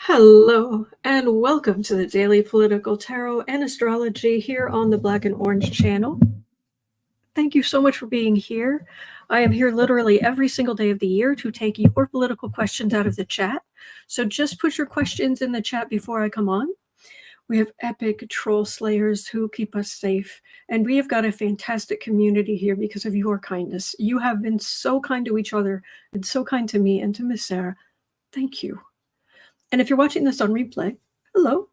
Hello, and welcome to the Daily Political Tarot and Astrology here on the Black and Orange channel. Thank you so much for being here. I am here literally every single day of the year to take your political questions out of the chat. So just put your questions in the chat before I come on. We have epic troll slayers who keep us safe, and we have got a fantastic community here because of your kindness. You have been so kind to each other and so kind to me and to Miss Sarah. Thank you. And if you're watching this on replay, hello.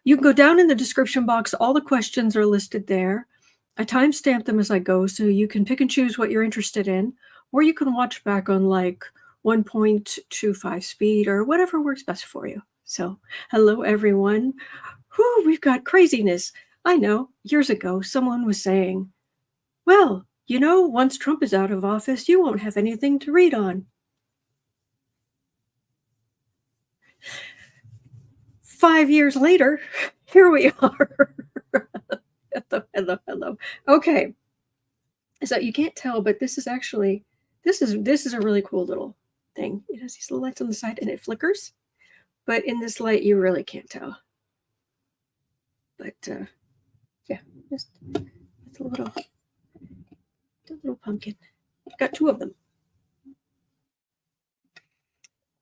You can go down in the description box. All the questions are listed there. I timestamp them as I go, so you can pick and choose what you're interested in, or you can watch back on like 1.25 speed or whatever works best for you. So hello, everyone. Whew, we've got craziness. I know, years ago, someone was saying, well, you know, once Trump is out of office, you won't have anything to read on. 5 years later, here we are. Hello. Okay. So you can't tell, but this is actually, this is a really cool little thing. It has these little lights on the side and it flickers. But in this light, you really can't tell. But yeah, just it's a little pumpkin. I've got two of them.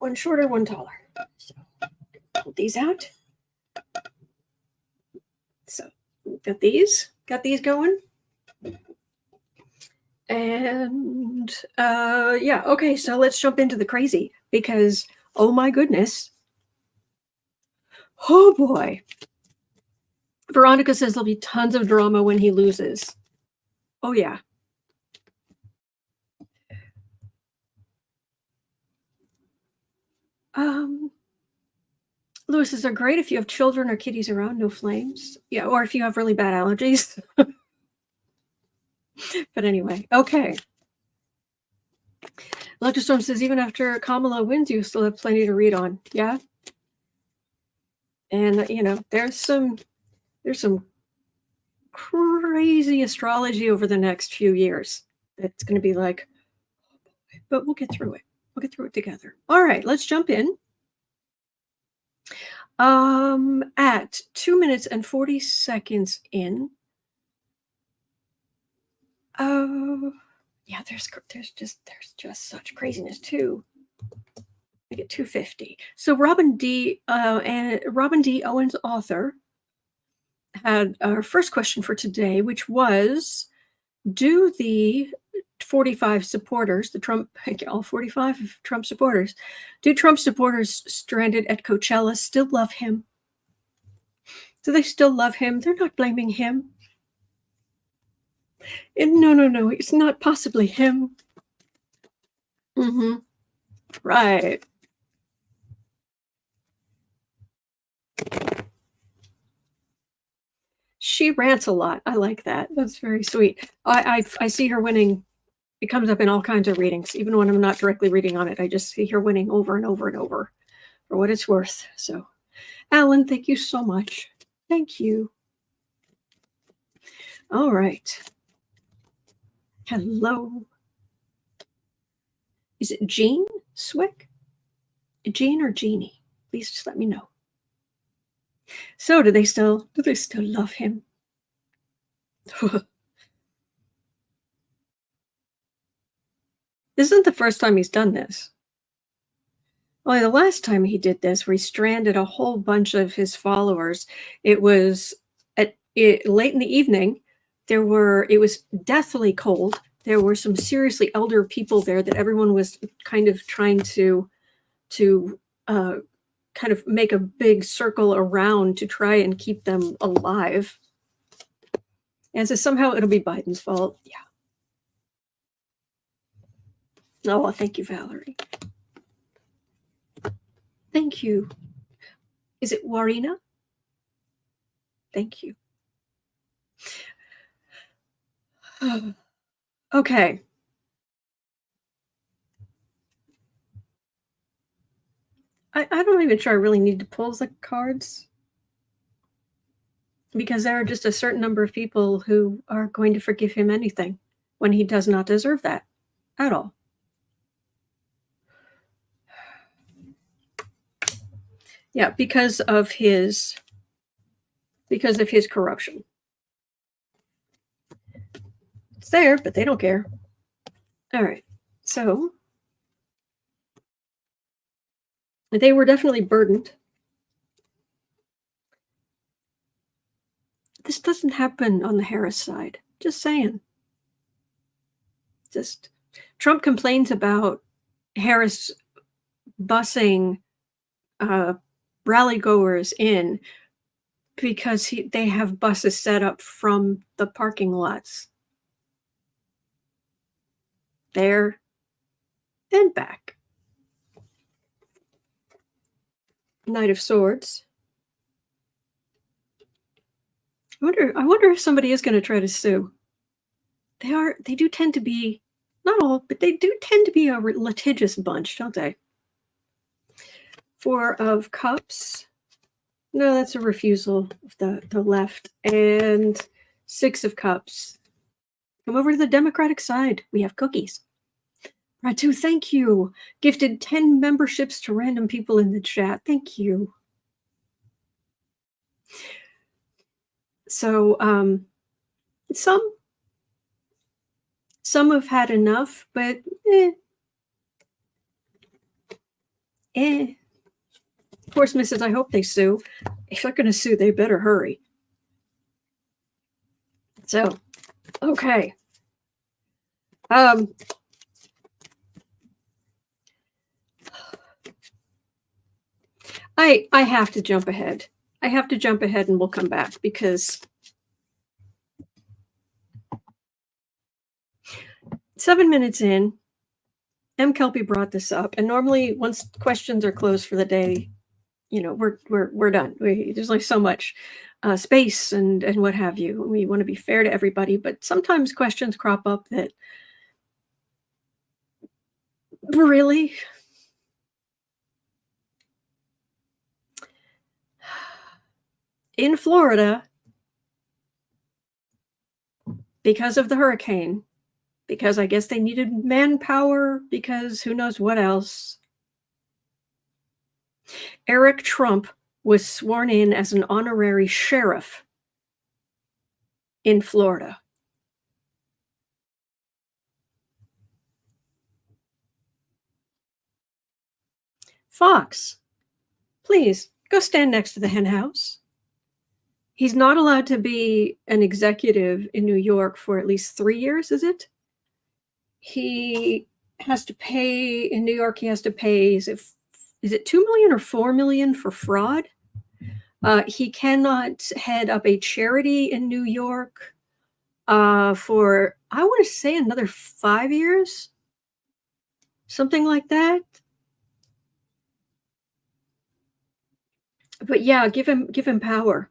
One shorter, one taller. So pull these out. So got these going. And yeah, okay, so let's jump into the crazy because oh my goodness. Oh boy. Veronica says there'll be tons of drama when he loses. Oh yeah. Lewis, they're great if you have children or kitties around, no flames. Yeah, or if you have really bad allergies. But anyway, okay. Electrostorm says even after Kamala wins, you still have plenty to read on. Yeah. And you know, there's some crazy astrology over the next few years. It's going to be like, but we'll get through it. We'll get through it together. All right, let's jump in. At 2 minutes and 40 seconds in. Yeah, there's just such craziness too. I get 250. So Robin D. Owens, author, had our first question for today, which was, do the 45 supporters, the Trump, all 45 of Trump supporters, do Trump supporters stranded at Coachella still love him? Do they still love him? They're not blaming him. No, it's not possibly him. Right. She rants a lot. I like that. That's very sweet. I see her winning. It comes up in all kinds of readings, even when I'm not directly reading on it. I just see her winning over and over and over for what it's worth. So, Alan, thank you so much. Thank you. All right. Hello. Is it Jean Swick? Jean or Jeannie? Please just let me know. So do they still love him? This isn't the first time he's done this. Well, the last time he did this, where he stranded a whole bunch of his followers, it was late in the evening. It was deathly cold. There were some seriously elder people there that everyone was kind of trying to kind of make a big circle around to try and keep them alive. And so somehow it'll be Biden's fault. Yeah. Oh, thank you, Valerie. Thank you. Is it Warina? Thank you. Okay. I'm not even sure I really need to pull the cards, because there are just a certain number of people who are going to forgive him anything when he does not deserve that at all. Yeah, because of his corruption. It's there, but they don't care. All right. So they were definitely burdened. This doesn't happen on the Harris side. Just saying. Just Trump complains about Harris busing rally goers in because they have buses set up from the parking lots there and back. Knight of Swords. I wonder if somebody is going to try to sue. They do tend to be, not all, but they do tend to be a litigious bunch, don't they? Four of Cups. No, that's a refusal of the left. And Six of Cups. Come over to the Democratic side. We have cookies. Ratu, thank you. Gifted 10 memberships to random people in the chat. Thank you. So some have had enough, but Of course, Mrs. I hope they sue. If they're going to sue, they better hurry. So, okay. I have to jump ahead. I have to jump ahead and we'll come back because 7 minutes in, M. Kelpie brought this up, and normally once questions are closed for the day, we're done. There's like so much space and what have you. We want to be fair to everybody, but sometimes questions crop up that really. In Florida, because of the hurricane, because I guess they needed manpower, because who knows what else, Eric Trump was sworn in as an honorary sheriff in Florida. Fox, please go stand next to the hen house. He's not allowed to be an executive in New York for at least 3 years, is it? He has to pay, in New York, is it $2 million or $4 million for fraud? He cannot head up a charity in New York for, I want to say, another 5 years, something like that. But yeah, give him power.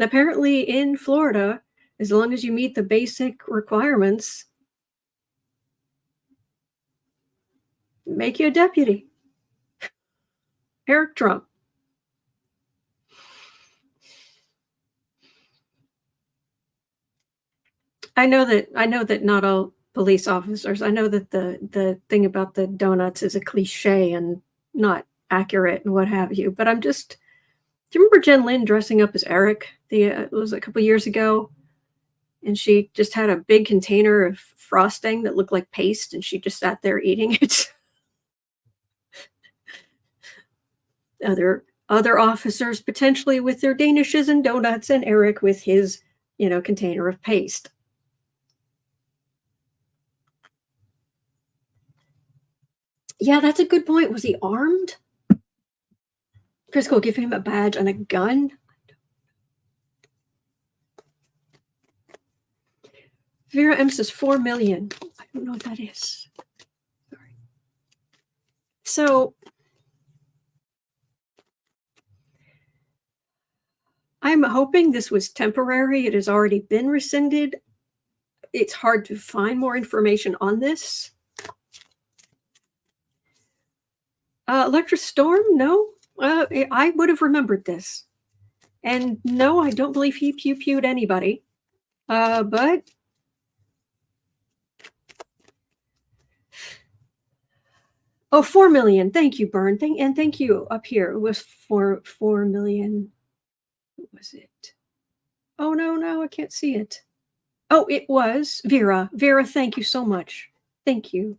Apparently in Florida, as long as you meet the basic requirements, make you a deputy. Eric Trump. I know that not all police officers, I know that the thing about the donuts is a cliche and not accurate and what have you, but I'm just, do you remember Jen Lynn dressing up as Eric? It was a couple years ago, and she just had a big container of frosting that looked like paste, and she just sat there eating it. Other officers potentially with their danishes and donuts, and Eric with his, container of paste. Yeah, that's a good point. Was he armed? Chris will give him a badge and a gun. Vera M says 4 million. I don't know what that is. Sorry. So I'm hoping this was temporary. It has already been rescinded. It's hard to find more information on this. Electric Storm? No. I would have remembered this. And no, I don't believe he pew-pewed anybody. But Oh, 4 million. Thank you, Bern. Thank you up here. It was 4 million. What was it? Oh, no, I can't see it. Oh, it was Vera. Vera, thank you so much. Thank you.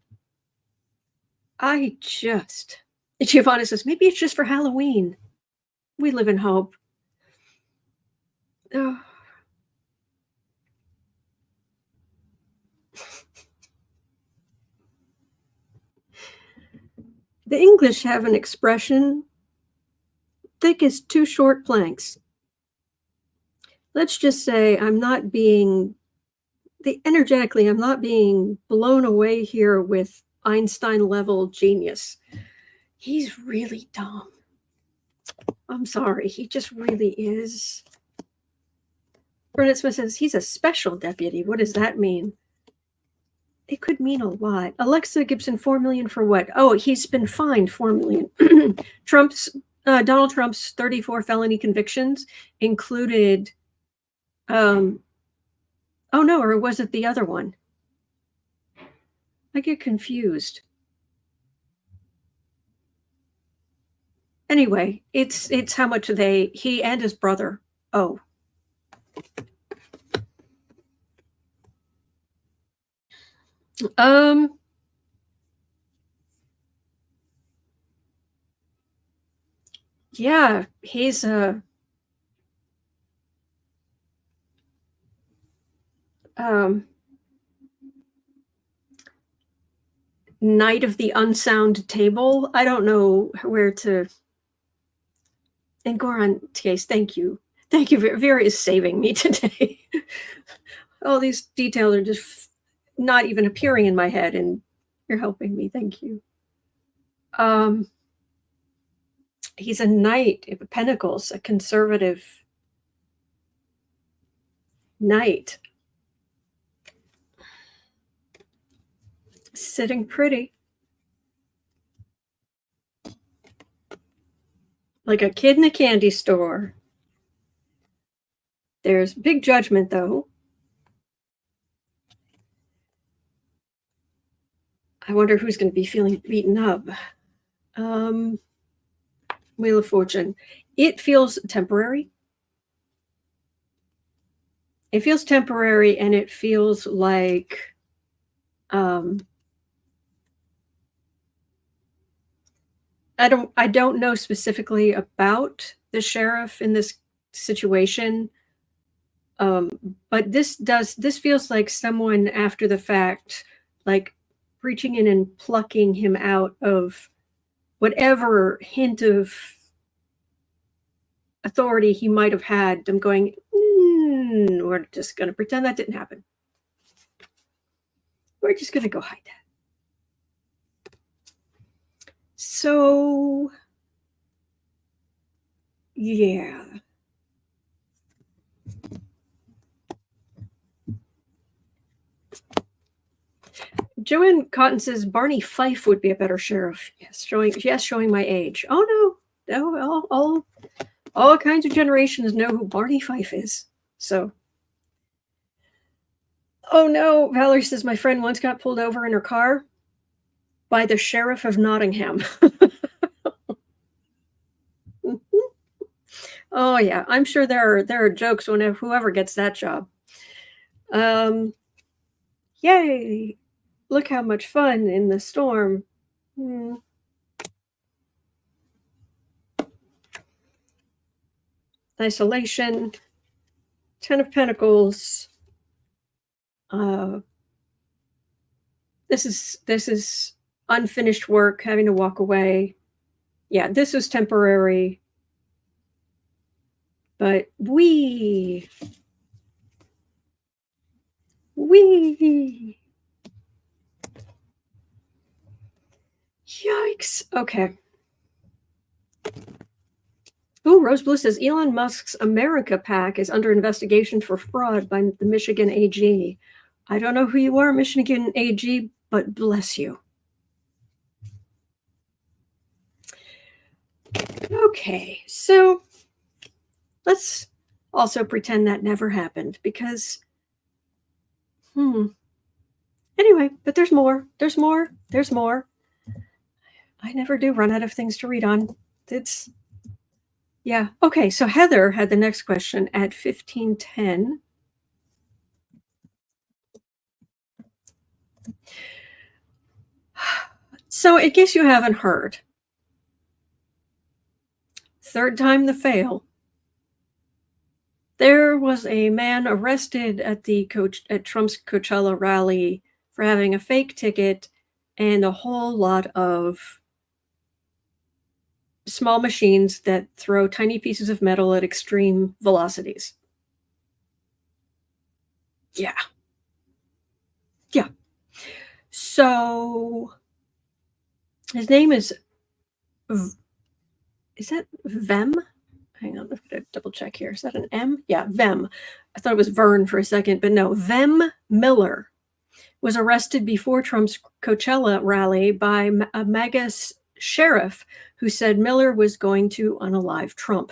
Giovanna says, maybe it's just for Halloween. We live in hope. Oh. The English have an expression, thick as two short planks. Let's just say I'm not being blown away here with Einstein-level genius. He's really dumb. I'm sorry, he just really is. Bernard Smith says, he's a special deputy. What does that mean? It could mean a lot. Alexa Gibson, 4 million for what? Oh, he's been fined 4 million. Donald Trump's 34 felony convictions included, oh no, or was it the other one? I get confused. Anyway, it's how much he and his brother owe. Yeah, he's a knight of the unsound table. I don't know where to. And Goran case, thank you. Thank you. Vera is saving me today. All these details are just not even appearing in my head, and you're helping me. Thank you. He's a knight of pentacles, a conservative knight. Sitting pretty. Like a kid in a candy store. There's big judgment, though. I wonder who's going to be feeling beaten up. Wheel of Fortune. It feels temporary. It feels temporary, and it feels like I don't know specifically about the sheriff in this situation, but this feels like someone after the fact, like reaching in and plucking him out of whatever hint of authority he might have had. I'm going, we're just going to pretend that didn't happen. We're just going to go hide that. So, yeah. Joanne Cotton says Barney Fife would be a better sheriff. Yes, showing my age. Oh no, all kinds of generations know who Barney Fife is. So, oh no, Valerie says my friend once got pulled over in her car by the sheriff of Nottingham. Oh yeah, I'm sure there are jokes whenever whoever gets that job. Yay! Look how much fun in the storm. Isolation. 10 of Pentacles. This is unfinished work, having to walk away. Yeah, this is temporary. But we. Yikes. Okay. Ooh, Rose Blue says Elon Musk's America PAC is under investigation for fraud by the Michigan AG. I don't know who you are, Michigan AG, but bless you. Okay, so let's also pretend that never happened because, anyway, but there's more. I never do run out of things to read on. It's, yeah. Okay, so Heather had the next question at 15:10. So in case you haven't heard, third time the fail. There was a man arrested at Trump's Coachella rally for having a fake ticket and a whole lot of small machines that throw tiny pieces of metal at extreme velocities. Yeah. Yeah. So his name is that Vem? Hang on, I'm going to double check here. Is that an M? Yeah, Vem. I thought it was Vern for a second, but no. Vem Miller was arrested before Trump's Coachella rally by a MAGA sheriff who said Miller was going to unalive Trump.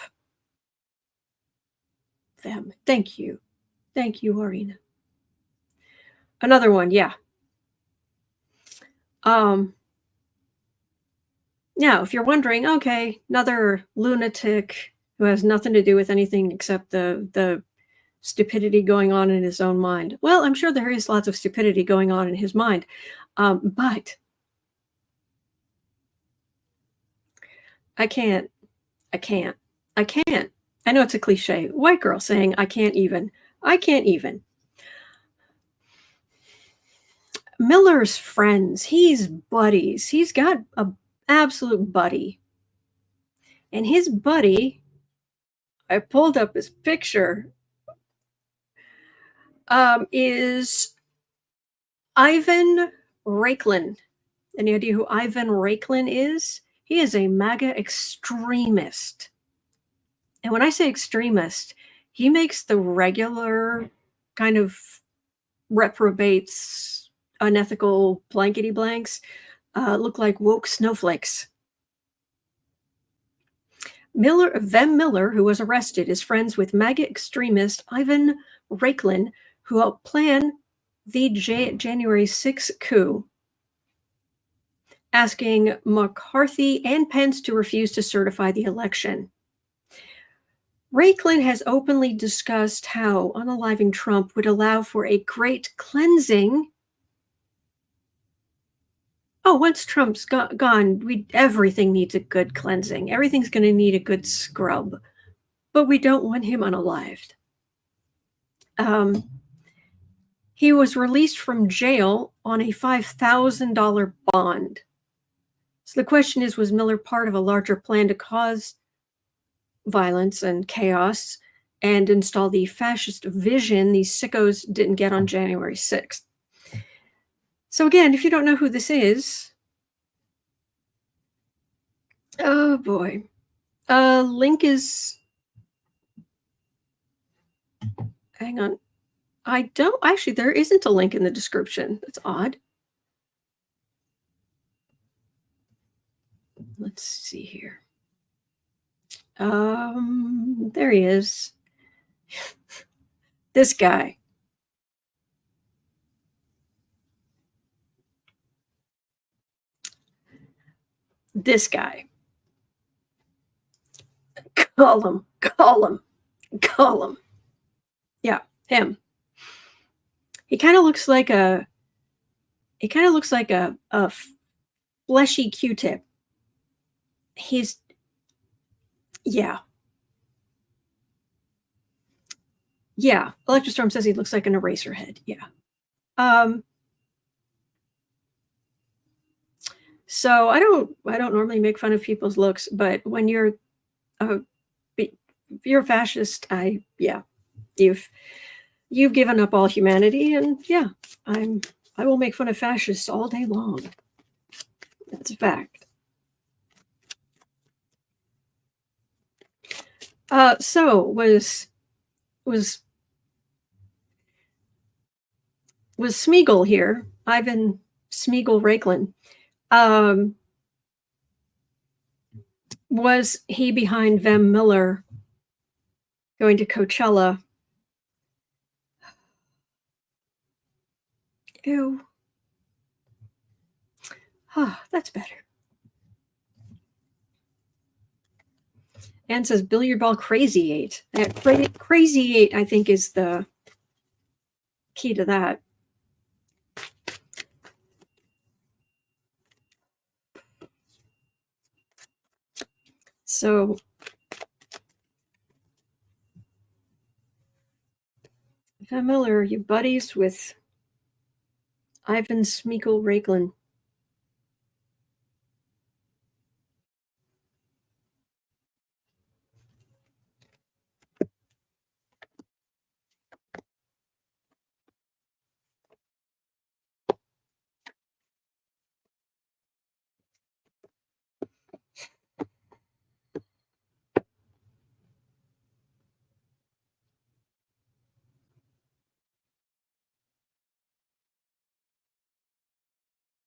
Vem. Thank you. Thank you, Arena. Another one, yeah. Now, if you're wondering, okay, another lunatic who has nothing to do with anything except the stupidity going on in his own mind. Well, I'm sure there is lots of stupidity going on in his mind, but I can't. I know it's a cliche. White girl saying, I can't even. Miller's friends, he's buddies. He's got a absolute buddy. And his buddy, I pulled up his picture, is Ivan Raiklin. Any idea who Ivan Raiklin is? He is a MAGA extremist. And when I say extremist, he makes the regular kind of reprobates, unethical blankety blanks look like woke snowflakes. Vem Miller, who was arrested, is friends with MAGA extremist Ivan Raiklin, who helped plan the January 6th coup, asking McCarthy and Pence to refuse to certify the election. Raiklin has openly discussed how unaliving Trump would allow for a great cleansing. Oh, once Trump's gone, everything needs a good cleansing. Everything's going to need a good scrub, but we don't want him unalived. He was released from jail on a $5,000 bond. So the question is, was Miller part of a larger plan to cause violence and chaos and install the fascist vision these sickos didn't get on January 6th? So again, if you don't know who this is, oh boy. Link is, hang on. There isn't a link in the description. That's odd. Let's see here. There he is. This guy. This guy. Call him. Yeah, him. He kind of looks like a fleshy Q-tip. Yeah. Electrostorm says he looks like an eraser head. Yeah. So I don't normally make fun of people's looks, but when you're a fascist, you've given up all humanity, and yeah, I will make fun of fascists all day long. That's a fact. So was Smeagol here, Ivan Smeagol Raiklin, was he behind Vem Miller going to Coachella? Ew. That's better. Anne says billiard ball crazy 8. Crazy 8, I think, is the key to that. So Vem Miller, you buddies with Ivan Raiklin.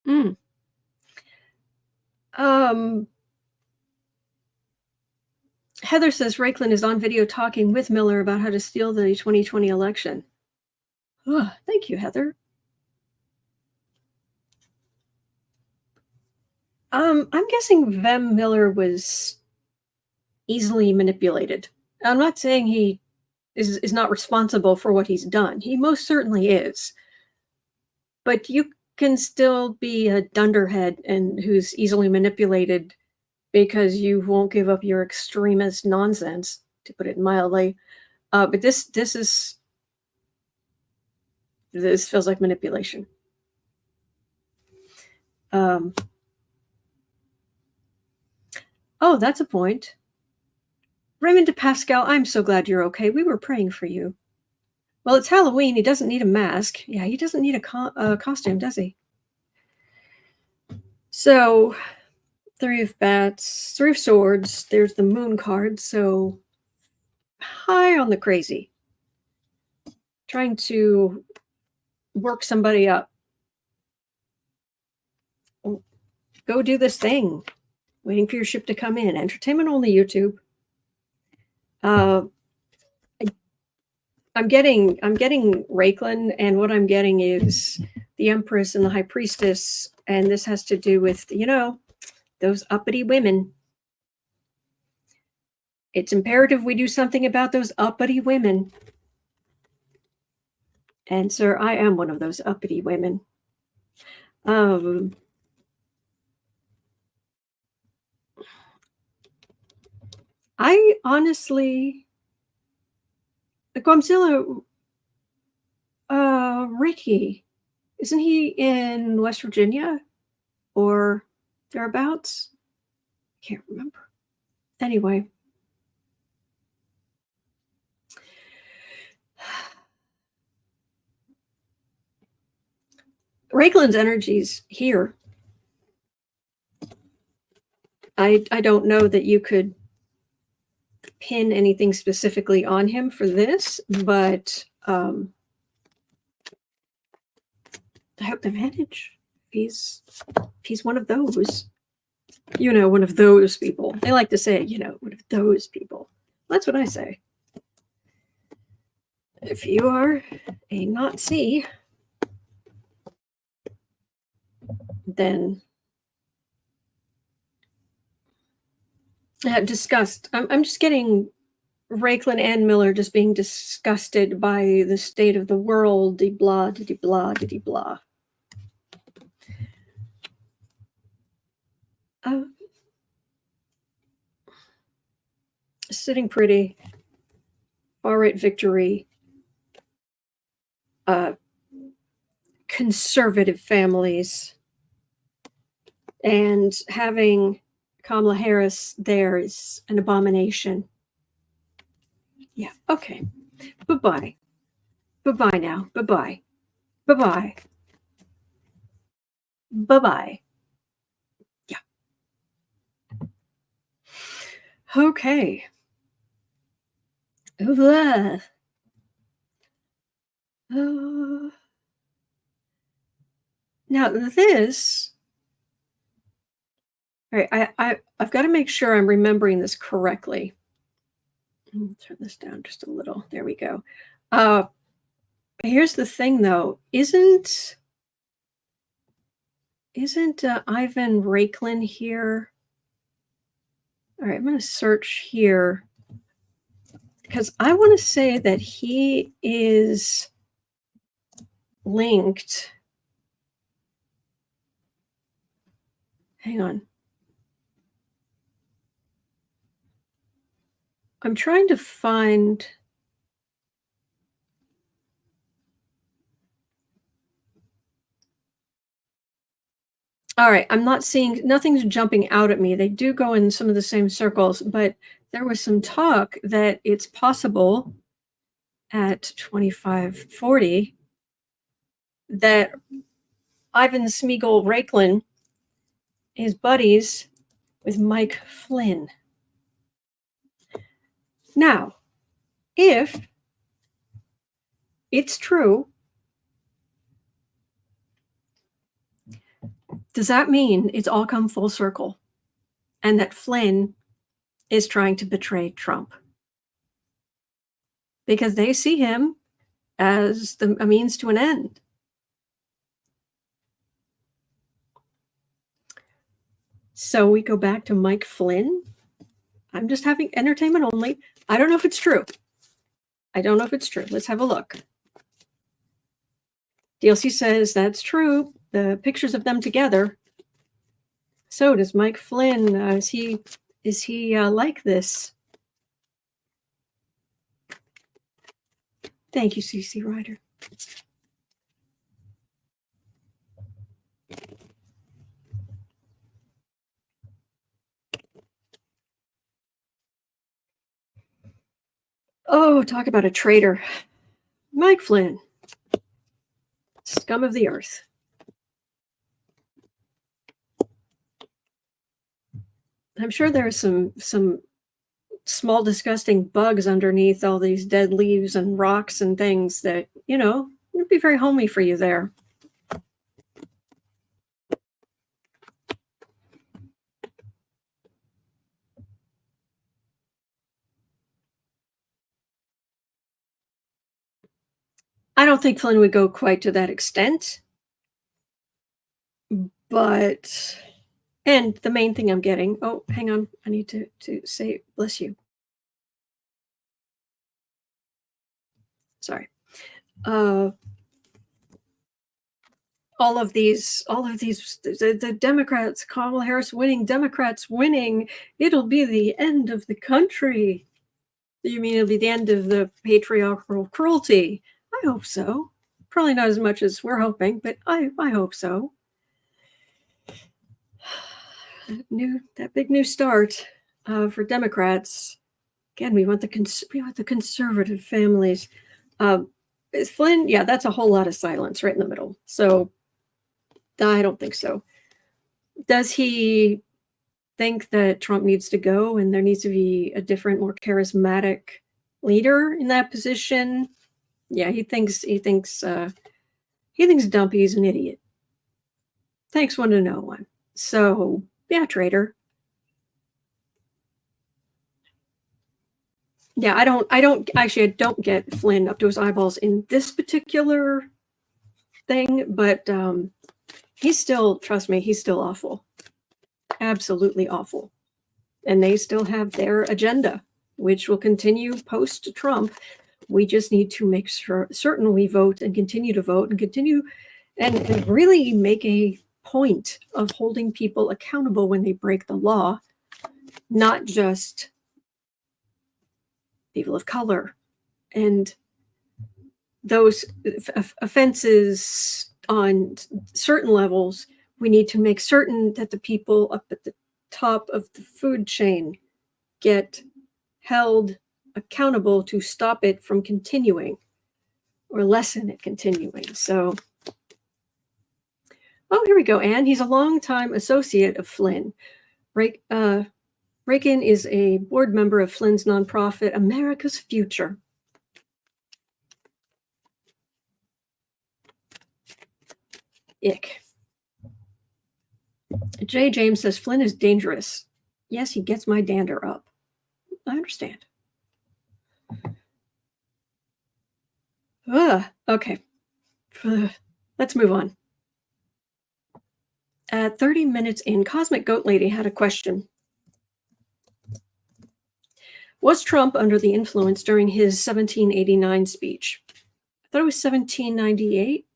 Mm. Heather says Raiklin is on video talking with Miller about how to steal the 2020 election. Oh, thank you, Heather. I'm guessing Vem Miller was easily manipulated. I'm not saying he is not responsible for what he's done. He most certainly is. But you can still be a dunderhead and who's easily manipulated because you won't give up your extremist nonsense, to put it mildly. But this feels like manipulation. Oh, that's a point. Raymond de Pascal, I'm so glad you're okay. We were praying for you. Well, it's Halloween. He doesn't need a mask. Yeah, he doesn't need a costume, does he? So, 3 of bats, 3 of swords. There's the moon card. So, high on the crazy. Trying to work somebody up. Go do this thing. Waiting for your ship to come in. Entertainment only YouTube. I'm getting Raiklin, and what I'm getting is the Empress and the High Priestess, and this has to do with, those uppity women. It's imperative we do something about those uppity women. And sir, I am one of those uppity women. I honestly, Guamzilla, Ricky, isn't he in West Virginia or thereabouts? I can't remember. Anyway. Raiklin's energy's here. I don't know that you could pin anything specifically on him for this, but I hope they manage. If he's one of those, one of those people. They like to say, one of those people. That's what I say. If you are a Nazi, then disgust. I'm just getting Raiklin and Miller just being disgusted by the state of the world, blah, blah, blah. Sitting pretty, far-right victory, conservative families, and having Kamala Harris there is an abomination. Yeah, okay. Bye-bye. Bye-bye now. Bye-bye. Bye-bye. Bye-bye. Yeah. Okay. Now this, all right, I've got to make sure I'm remembering this correctly. Turn this down just a little. There we go. Here's the thing, though. Isn't Ivan Raiklin here? All right, I'm going to search here because I want to say that he is linked. Hang on. I'm trying to find. All right, I'm not seeing, nothing's jumping out at me. They do go in some of the same circles, but there was some talk that it's possible at 2540 that Ivan Raiklin is buddies with Mike Flynn. Now, if it's true, does that mean it's all come full circle and that Flynn is trying to betray Trump? Because they see him as a means to an end. So we go back to Mike Flynn. I'm just having entertainment only. I don't know if it's true. Let's have a look. DLC says that's true. The pictures of them together. So does Mike Flynn? Is he like this? Thank you, CC Ryder. Oh, talk about a traitor. Mike Flynn. Scum of the earth. I'm sure there's some small disgusting bugs underneath all these dead leaves and rocks and things that, you know, would be very homey for you there. I don't think Flynn would go quite to that extent. But, and the main thing I'm getting, oh, hang on, I need to say, bless you. Sorry. All of these, the Democrats, Kamala Harris winning, Democrats winning, it'll be the end of the country. You mean it'll be the end of the patriarchal cruelty? I hope so. Probably not as much as we're hoping, but I hope so. That big new start for Democrats. Again, we want the conservative families. Flynn, yeah, that's a whole lot of silence right in the middle. So I don't think so. Does he think that Trump needs to go and there needs to be a different, more charismatic leader in that position? Yeah, he thinks Dumpy's an idiot. Thanks one to no one. So yeah, traitor. Yeah, I don't get Flynn up to his eyeballs in this particular thing, but he's still, trust me, he's still awful. Absolutely awful. And they still have their agenda, which will continue post-Trump. We just need to make certain we vote and continue to vote and continue and really make a point of holding people accountable when they break the law, not just people of color. And those offenses on certain levels, we need to make certain that the people up at the top of the food chain get held accountable to stop it from continuing or lessen it continuing. So, oh, here we go, Anne. He's a longtime associate of Flynn. Raiklin is a board member of Flynn's nonprofit, America's Future. Ick. Jay James says Flynn is dangerous. Yes, he gets my dander up. I understand. Okay. Let's move on. At 30 minutes in, Cosmic Goat Lady had a question. Was Trump under the influence during his 1789 speech? I thought it was 1798.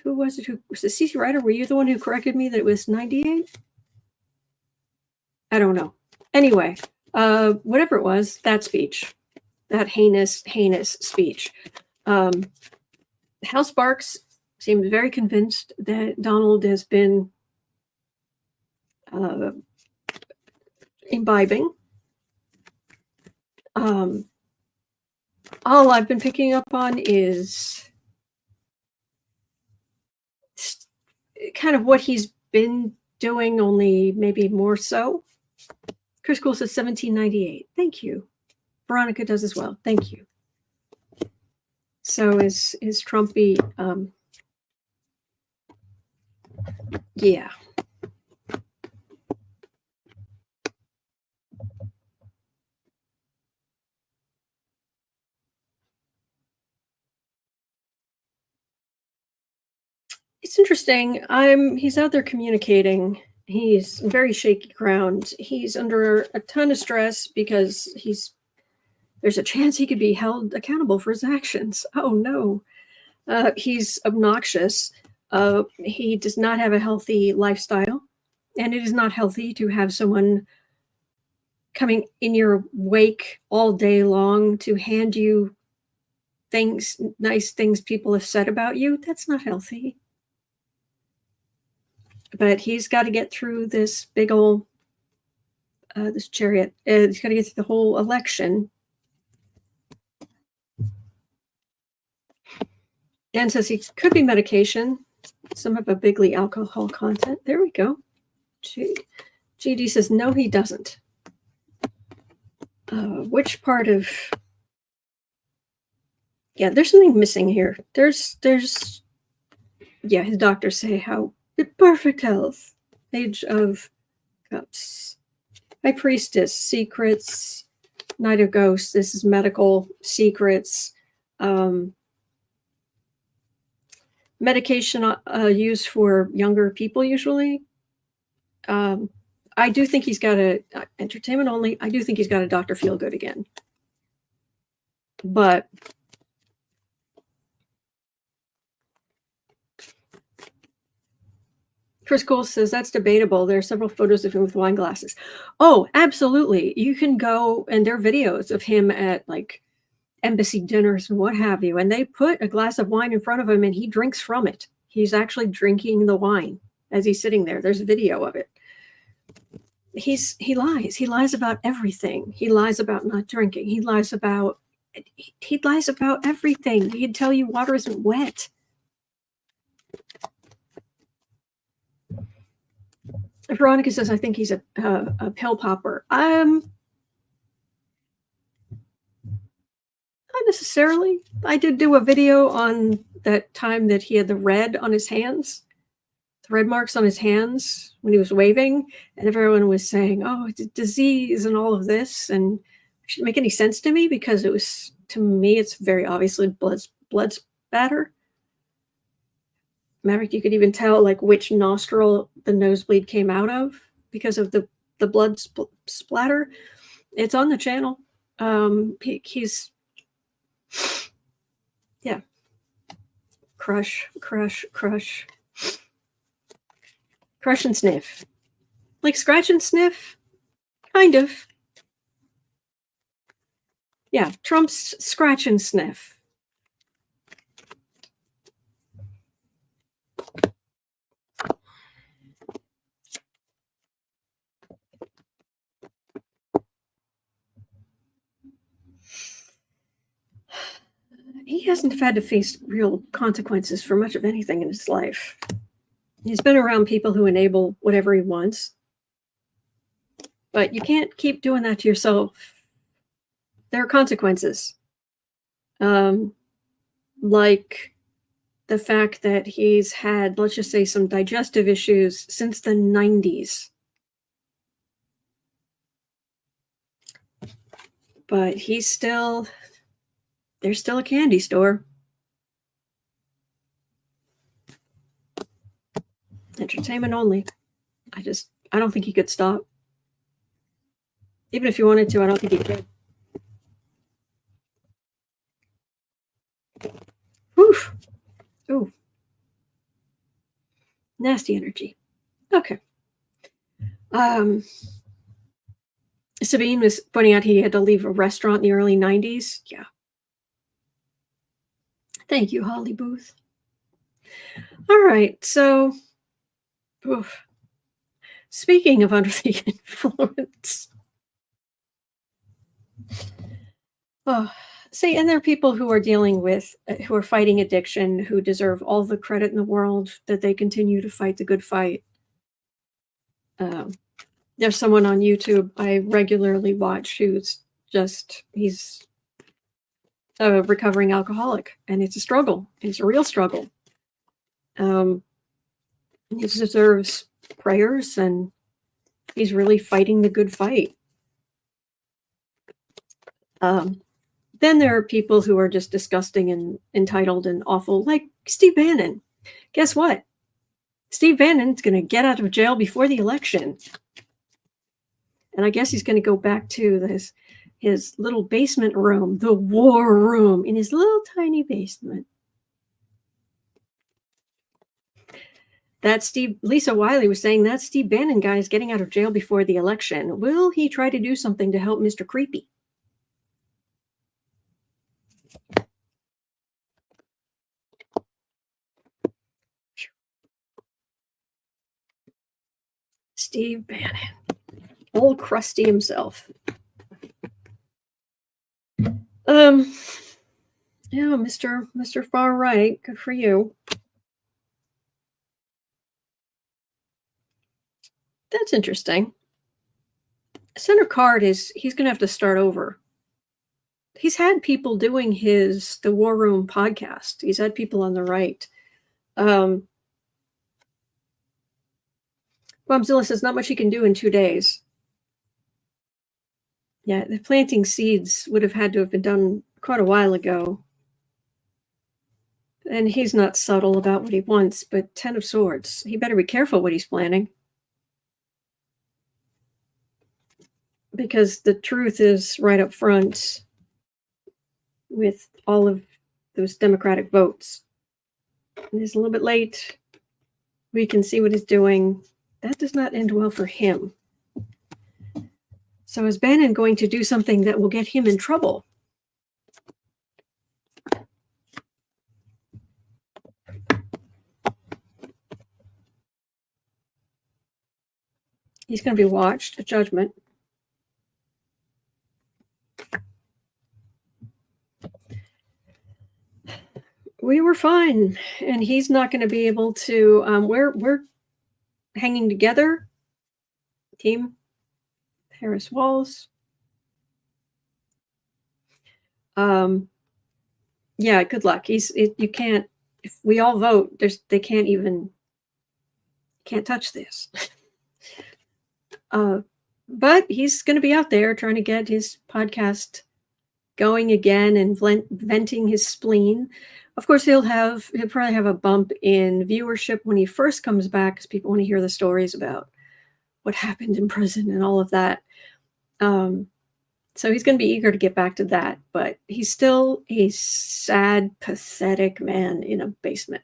Who was it? Who was it? CC Ryder? Were you the one who corrected me that it was 98? I don't know. Anyway, whatever it was, that speech, that heinous speech. Hal Sparks seemed very convinced that Donald has been imbibing. All I've been picking up on is kind of what he's been doing, only maybe more so. Chris Cool says 1798. Thank you. Veronica does as well. Thank you. So is Trumpy, yeah. It's interesting. He's out there communicating. He's very shaky ground. He's under a ton of stress because there's a chance he could be held accountable for his actions. Oh no. He's obnoxious. He does not have a healthy lifestyle, and it is not healthy to have someone coming in your wake all day long to hand you nice things people have said about you. That's not healthy. But he's got to get through this big old, this chariot. He's got to get through the whole election. Dan says he could be medication. Some of a bigly alcohol content. There we go. GD says, no, he doesn't. Which part of... Yeah, there's something missing here. Yeah, his doctors say how perfect health. Page of Cups. High Priestess, secrets. Knight of Ghosts, this is medical secrets. Medication used for younger people usually. I do think he's got entertainment only. I do think he's got a Dr. Feelgood again. But Chris Cole says that's debatable. There are several photos of him with wine glasses. Oh, absolutely. You can go, and there are videos of him at like embassy dinners and what have you, and they put a glass of wine in front of him and he drinks from it. He's actually drinking the wine as he's sitting there. There's a video of it. He lies about everything. He lies about not drinking. He lies about everything. He'd tell you water isn't wet. Veronica says, I think he's a pill popper. Not necessarily. I did do a video on that time that he had the red on his hands, the red marks on his hands when he was waving, and everyone was saying, oh, it's a disease and all of this, and it shouldn't make any sense to me because it was, to me, it's very obviously blood spatter. Maverick, you could even tell like which nostril the nosebleed came out of because of the blood splatter. It's on the channel. He's... Yeah. Crush. Crush and sniff. Like scratch and sniff? Kind of. Yeah, Trump's scratch and sniff. He hasn't had to face real consequences for much of anything in his life. He's been around people who enable whatever he wants. But you can't keep doing that to yourself. There are consequences. Like the fact that he's had, let's just say, some digestive issues since the 90s. But there's still a candy store. Entertainment only. I don't think he could stop. Even if you wanted to, I don't think you could. Oof. Ooh. Nasty energy. Okay. Sabine was pointing out he had to leave a restaurant in the early 90s. Yeah. Thank you, Holly Booth. All right. So, oof. Speaking of under the influence. Oh, see, and there are people who are dealing with, who are fighting addiction, who deserve all the credit in the world that they continue to fight the good fight. There's someone on YouTube I regularly watch who's he's a recovering alcoholic, and it's a struggle. It's a real struggle. He deserves prayers, and he's really fighting the good fight. Then there are people who are just disgusting and entitled and awful, like Steve Bannon. Guess what? Steve Bannon's going to get out of jail before the election. And I guess he's going to go back to his little basement room, the war room, in his little tiny basement. Lisa Wiley was saying that Steve Bannon guy is getting out of jail before the election. Will he try to do something to help Mr. Creepy? Steve Bannon. Old crusty himself. Yeah, Mr. Far Right, good for you. That's interesting. Senator Card he's going to have to start over. He's had people doing the War Room podcast. He's had people on the right. Bombzilla says not much he can do in 2 days. Yeah, the planting seeds would have had to have been done quite a while ago. And he's not subtle about what he wants, but 10 of Swords. He better be careful what he's planning. Because the truth is right up front with all of those Democratic votes. And he's a little bit late. We can see what he's doing. That does not end well for him. So is Bannon going to do something that will get him in trouble? He's going to be watched, a judgment. We were fine, and he's not going to be able to. We're hanging together, team Harris Walls. Yeah, good luck. You can't. If we all vote, they can't touch this. But he's going to be out there trying to get his podcast going again and venting his spleen. Of course, he'll probably have a bump in viewership when he first comes back, because people want to hear the stories about what happened in prison and all of that. So he's going to be eager to get back to that, but he's still a sad, pathetic man in a basement.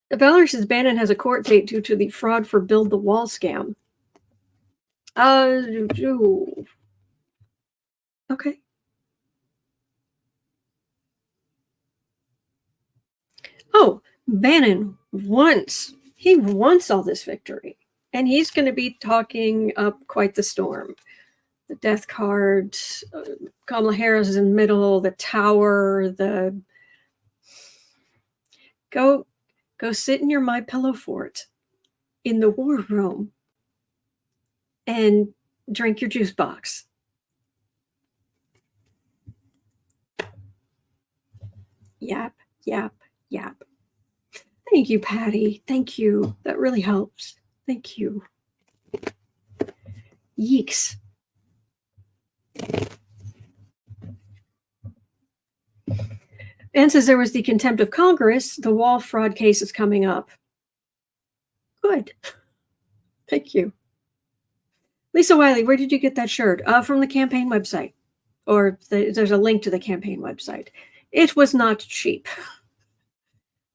The Valerie says Bannon has a court date due to the fraud for Build the Wall scam. Okay. Oh, Bannon wants all this victory, and he's going to be talking up quite the storm. The death card, Kamala Harris is in the middle, the tower, go sit in your My Pillow fort in the war room and drink your juice box. Yap, yap, yap. Thank you, Patty. Thank you. That really helps. Thank you. Yeeks. And says there was the contempt of Congress. The wall fraud case is coming up. Good. Thank you. Lisa Wiley, where did you get that shirt? From the campaign website. Or there's a link to the campaign website. It was not cheap.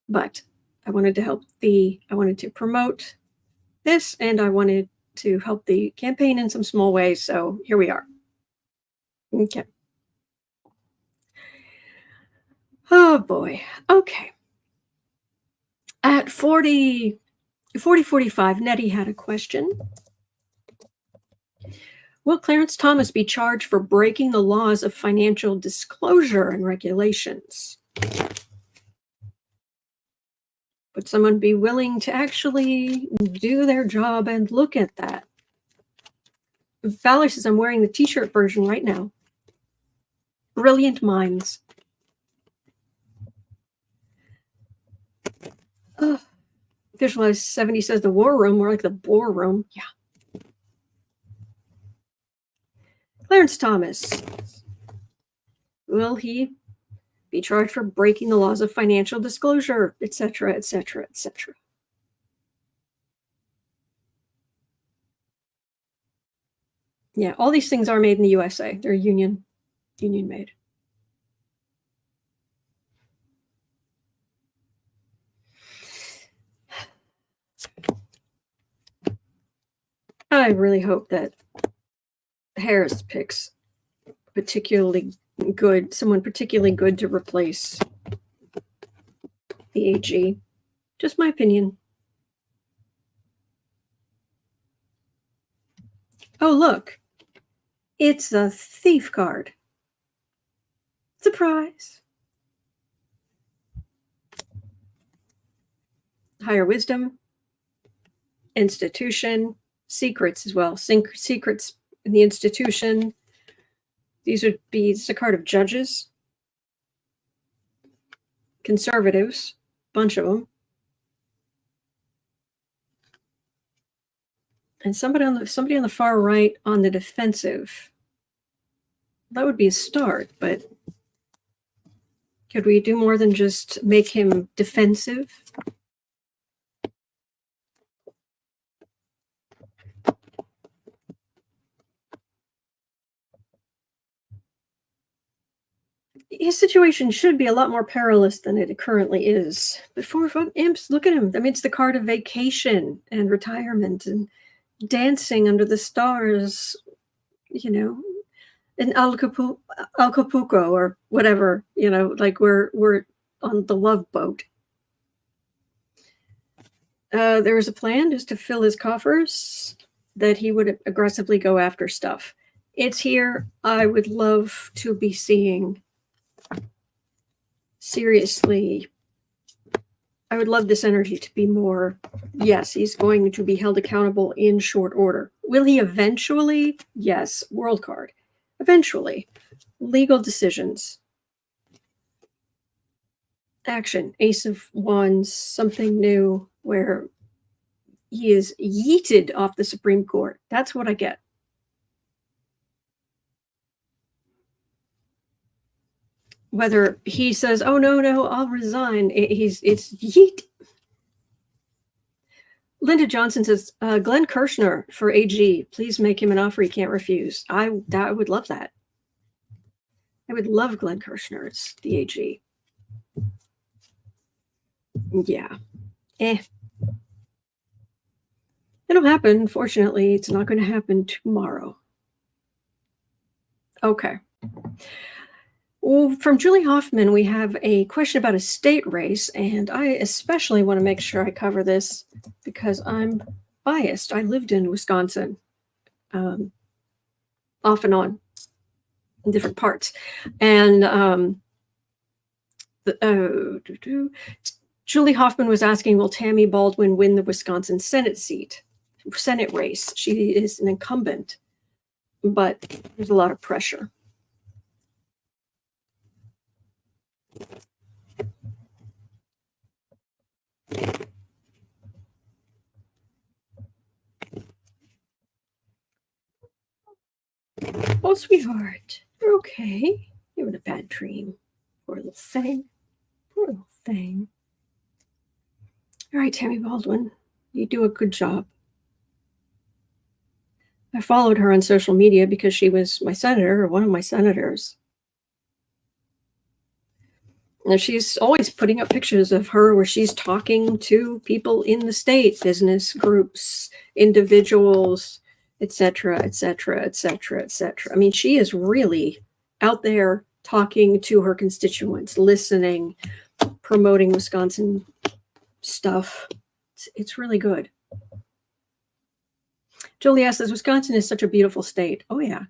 But I wanted to I wanted to promote this, and I wanted to help the campaign in some small ways. So here we are. Okay. Oh boy. Okay. At 40:45, Nettie had a question. Will Clarence Thomas be charged for breaking the laws of financial disclosure and regulations? Would someone be willing to actually do their job and look at that? Fowler says, I'm wearing the t-shirt version right now. Brilliant minds. Visualize 70 says the war room, more like the bore room. Yeah. Clarence Thomas. Will he be charged for breaking the laws of financial disclosure, etc., etc., etc.? Yeah, all these things are made in the USA. They're union made. I really hope that Harris picks someone particularly good to replace the AG. Just my opinion. Oh, look. It's a thief card. Surprise. Higher wisdom, institution, secrets as well. Secrets in the institution. This is a card of judges, conservatives, bunch of them, and somebody on the far right on the defensive. That would be a start, but could we do more than just make him defensive? His situation should be a lot more perilous than it currently is. But for imps, look at him. I mean, it's the card of vacation and retirement and dancing under the stars, in Acapulco or whatever, like we're on the Love Boat. There was a plan just to fill his coffers, that he would aggressively go after stuff. It's here. I would love to be seeing. Seriously, I would love this energy to be more, yes, he's going to be held accountable in short order. Will he eventually? Yes, world card. Eventually. Legal decisions. Action. Ace of Wands, something new where he is yeeted off the Supreme Court. That's what I get. Whether he says, oh, no, I'll resign. It's yeet. Linda Johnson says, Glenn Kirshner for AG. Please make him an offer he can't refuse. I would love that. I would love Glenn Kirshner as the AG. Yeah. It'll happen. Unfortunately, it's not going to happen tomorrow. Okay. Well, from Julie Hoffman, we have a question about a state race, and I especially want to make sure I cover this because I'm biased. I lived in Wisconsin off and on in different parts. And Julie Hoffman was asking, will Tammy Baldwin win the Wisconsin Senate race? She is an incumbent, but there's a lot of pressure. Oh, sweetheart, you're okay. You had a bad dream, poor little thing. true thing. All right, Tammy Baldwin, you do a good job. I followed her on social media because she was my senator, or one of my senators. And she's always putting up pictures of her where she's talking to people in the state, business groups, individuals, etc., etc., etc., etc. I mean, she is really out there talking to her constituents, listening, promoting Wisconsin stuff. It's really good. Julie says, Wisconsin is such a beautiful state. Oh, yeah.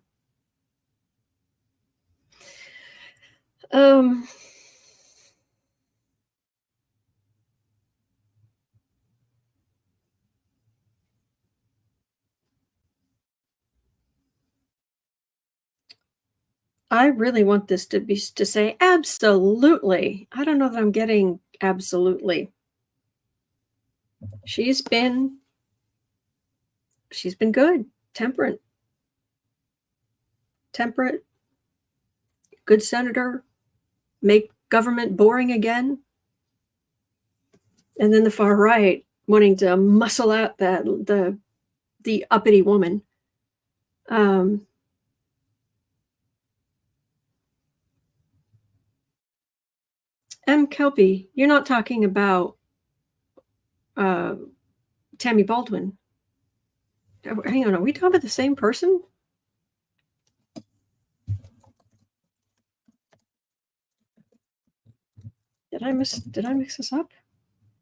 I really want this to say absolutely. I don't know that I'm getting absolutely. She's been good, temperate, good senator, make government boring again. And then the far right wanting to muscle out the uppity woman. M. Kelpie, you're not talking about Tammy Baldwin. Hang on, are we talking about the same person? Did I mix this up?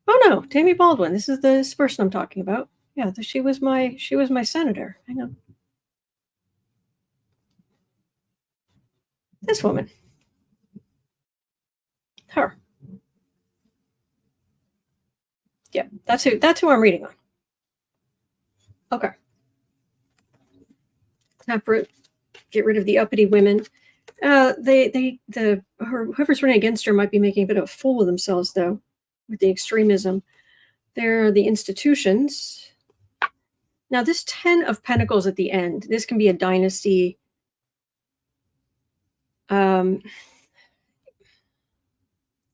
Oh no, Tammy Baldwin. This is the person I'm talking about. Yeah, she was my senator. Hang on. This woman. Her. Yeah, that's who I'm reading on. Okay. Separate. Get rid of the uppity women. Whoever's running against her might be making a bit of a fool of themselves, though, with the extremism. They're the institutions. Now, this 10 of Pentacles at the end, this can be a dynasty.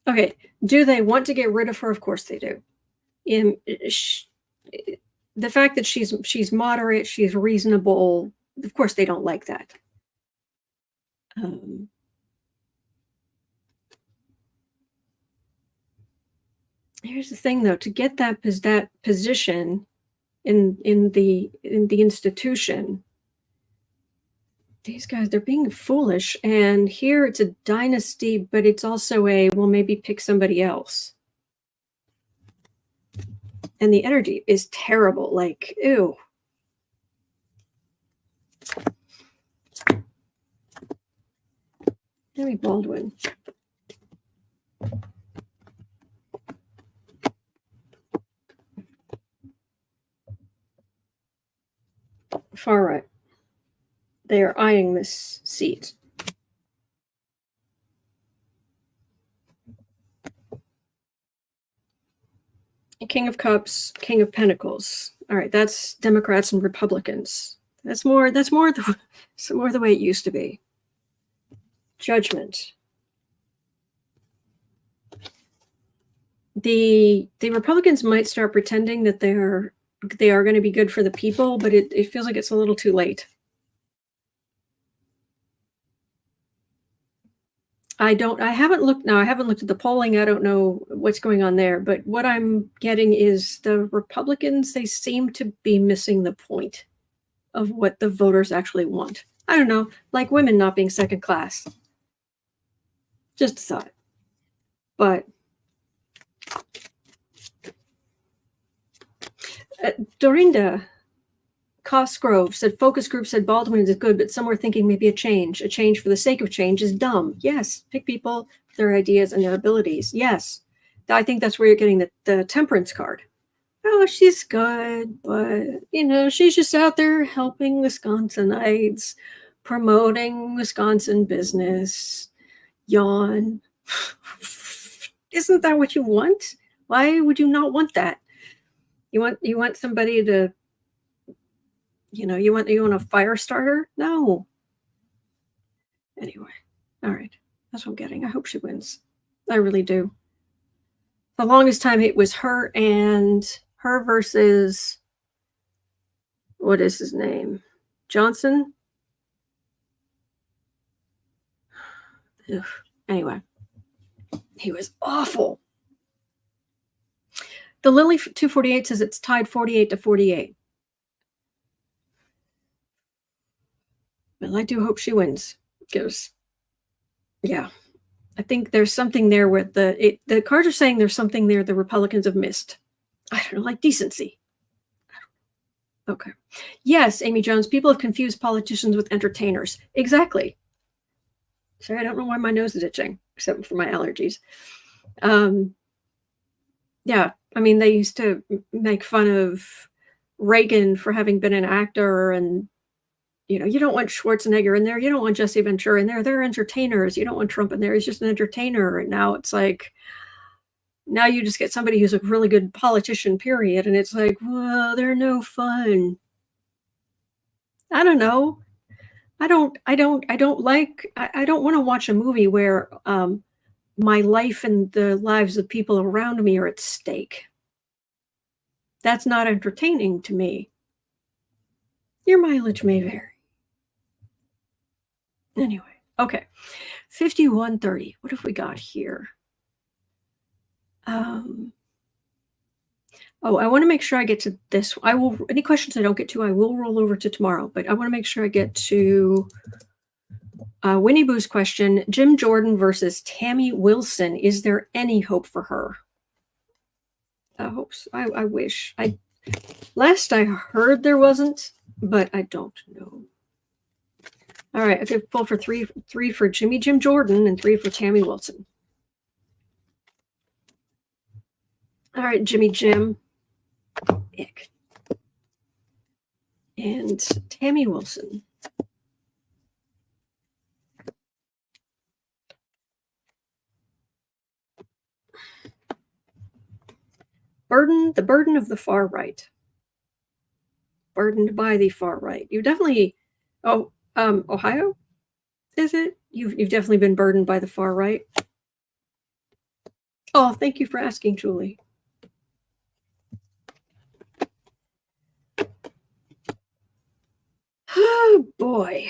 Okay, do they want to get rid of her? Of course they do. The fact that she's moderate, she's reasonable, of course they don't like that. Here's the thing, though, to get that position in the institution, these guys, they're being foolish. And here it's a dynasty, but it's also well, maybe pick somebody else. And the energy is terrible. Like, ew. Tammy Baldwin. Far right. They are eyeing this seat. King of Cups, King of Pentacles. All right, that's Democrats and Republicans. That's more the way it used to be. Judgment. The Republicans might start pretending that they are going to be good for the people, but it feels like it's a little too late. I haven't looked at the polling. I don't know what's going on there, but what I'm getting is the Republicans, they seem to be missing the point of what the voters actually want. I don't know, like women not being second class. Just a thought. But Dorinda Cosgrove said, focus group said Baldwin is good, but some were thinking maybe a change for the sake of change is dumb. Yes, pick people, their ideas and their abilities. Yes, I think that's where you're getting the temperance card. Oh, she's good, but, she's just out there helping Wisconsinites, promoting Wisconsin business. Yawn. Isn't that what you want? Why would you not want that? You want somebody to, you want a fire starter? No. Anyway, all right. That's what I'm getting. I hope she wins. I really do. the longest time it was her versus, what is his name? Johnson? Ugh. Anyway, he was awful. The Lily 248 says it's tied 48-48. Well, I do hope she wins, because, yeah, I think there's something there where the cards are saying there's something there the Republicans have missed. I don't know, like decency. Okay. Yes, Amy Jones, people have confused politicians with entertainers. Exactly. Sorry, I don't know why my nose is itching, except for my allergies. Yeah, I mean, they used to make fun of Reagan for having been an actor, and, you don't want Schwarzenegger in there. You don't want Jesse Ventura in there. They're entertainers. You don't want Trump in there. He's just an entertainer. And now it's like, now you just get somebody who's a really good politician, period. And it's like, well, they're no fun. I don't know. I don't want to watch a movie where my life and the lives of people around me are at stake. That's not entertaining to me. Your mileage may vary. Anyway, okay. 5130. What have we got here? I want to make sure I get to this. Any questions I don't get to, I will roll over to tomorrow, but I want to make sure I get to Winnie Boo's question. Jim Jordan versus Tamie Wilson. Is there any hope for her? I hope so. I wish. Last I heard there wasn't, but I don't know. All right, okay, pull for three for Jim Jordan and 3 for Tamie Wilson. All right, Jim. Ick. And Tamie Wilson. The burden of the far right. Burdened by the far right. You definitely, Ohio? Is it? You've definitely been burdened by the far right. Oh, thank you for asking, Julie. Oh, boy.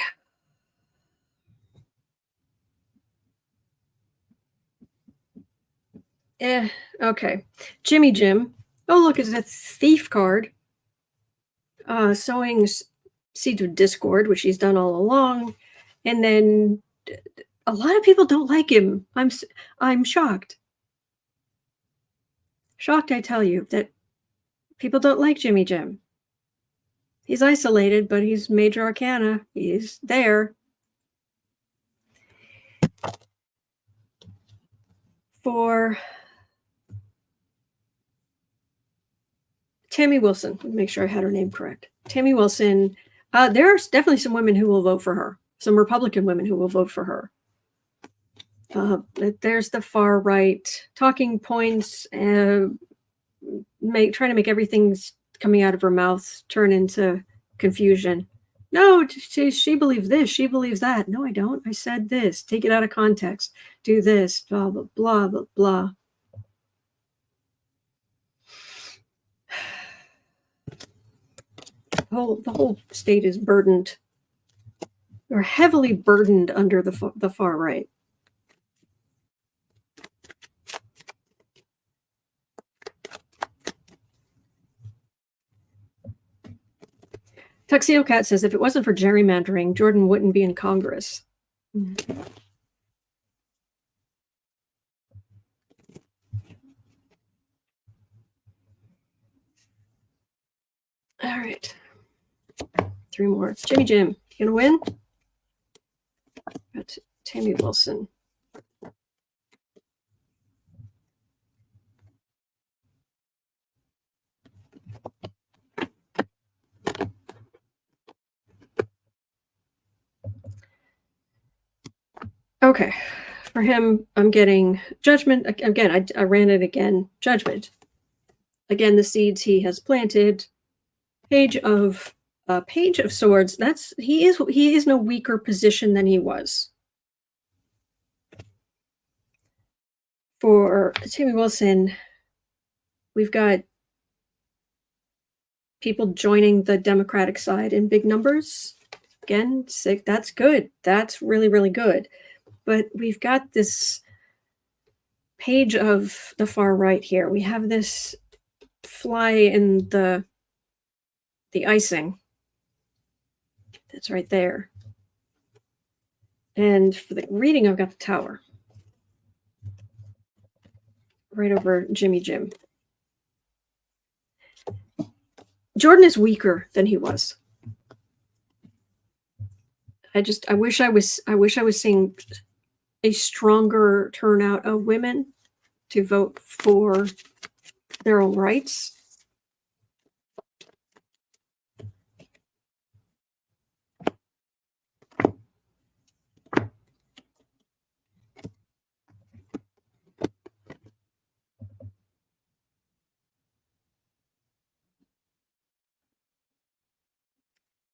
Okay. Jim. Oh, look, it's a thief card. Sowing seeds of discord, which he's done all along. And then a lot of people don't like him. I'm shocked. Shocked, I tell you, that people don't like Jim. He's isolated, but he's major arcana. He's there. For Tamie Wilson, let me make sure I had her name correct. Tamie Wilson, there's definitely some women who will vote for her, some Republican women who will vote for her. There's the far right talking points, trying to make everything coming out of her mouth turn into confusion. No, she believes this, she believes that. No, I don't. I said this. Take it out of context. Do this, blah, blah, blah, blah, blah. The whole state is burdened, or heavily burdened under the far right. Tuxedo Cat says, if it wasn't for gerrymandering, Jordan wouldn't be in Congress. Mm-hmm. All right. 3 more. Jim, you gonna win? Got Tamie Wilson. Okay. For him, I'm getting judgment. Again, I ran it again. Judgment. Again, the seeds he has planted. Page of Swords. He is in a weaker position than he was. For Tamie Wilson, we've got people joining the Democratic side in big numbers. Again, sick. That's good. That's really, really good. But we've got this page of the far right here. We have this fly in the icing. That's right there. And for the reading, I've got the tower. Right over Jimmy Jim. Jordan is weaker than he was. I wish I was seeing a stronger turnout of women to vote for their own rights.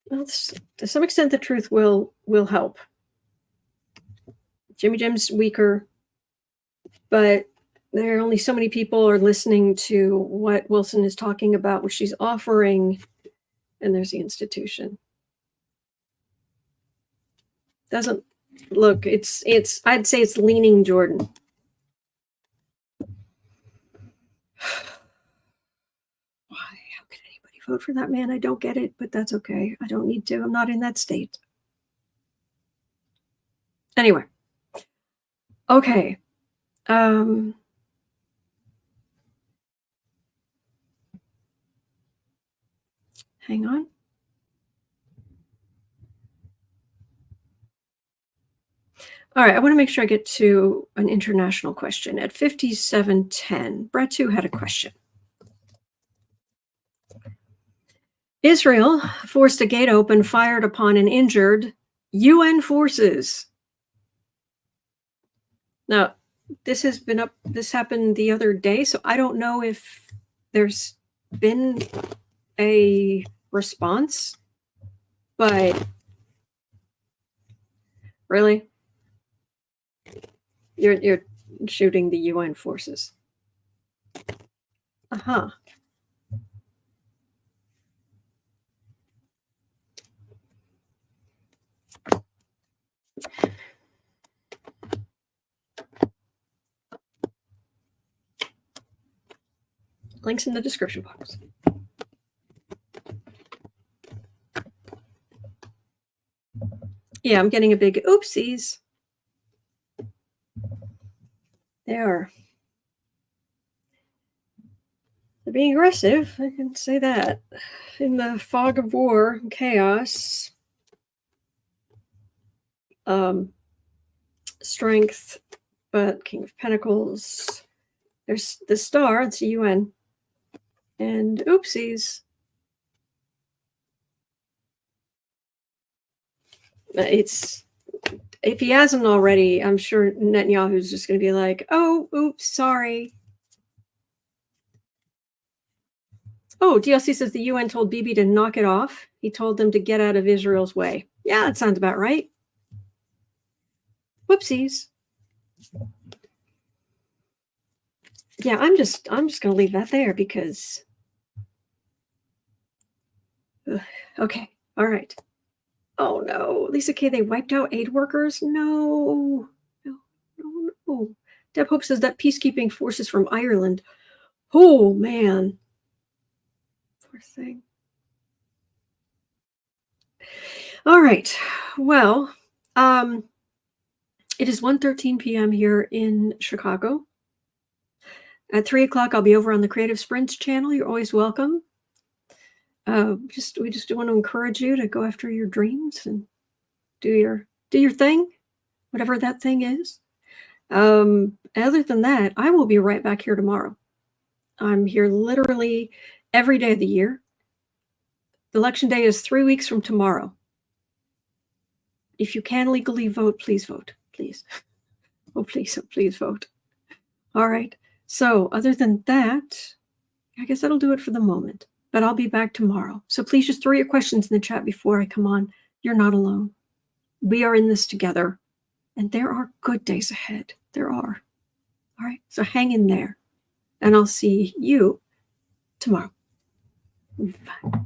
Well, to some extent, the truth will help. Jimmy Jim's weaker, but there are only so many people are listening to what Wilson is talking about, what she's offering, and there's the institution. Doesn't look. It's. I'd say it's leaning Jordan. Why? How could anybody vote for that man? I don't get it, but that's okay. I don't need to. I'm not in that state. Anyway. Okay. Hang on. All right, I want to make sure I get to an international question. At 5710, Brett 2 had a question. Israel forced a gate open, fired upon and injured UN forces. Now, this happened the other day, so I don't know if there's been a response, but really? You're shooting the UN forces. Uh-huh. Links in the description box. Yeah, I'm getting a big oopsies. They're being aggressive, I can say that. In the fog of war and chaos, strength, but King of Pentacles, there's the star, it's the UN, and oopsies. It's, if he hasn't already, I'm sure Netanyahu's just going to be like, oh, oops, sorry. Oh, DLC says the UN told Bibi to knock it off. He told them to get out of Israel's way. Yeah, that sounds about right. Whoopsies. Yeah, I'm just going to leave that there because. Okay, all right. Oh no, Lisa K, they wiped out aid workers? No. Deb Hope says that peacekeeping forces from Ireland. Oh man. Poor thing. All right. Well, it is 1:13 p.m. here in Chicago. At 3 o'clock, I'll be over on the Creative Sprints channel. You're always welcome. We just want to encourage you to go after your dreams and do your thing, whatever that thing is. Other than that, I will be right back here tomorrow. I'm here literally every day of the year. Election day is 3 weeks from tomorrow. If you can legally vote, please vote. Please. Oh, please vote. All right. So other than that, I guess that'll do it for the moment. But I'll be back tomorrow. So please just throw your questions in the chat before I come on. You're not alone. We are in this together. And there are good days ahead. There are. All right. So hang in there. And I'll see you tomorrow. Bye.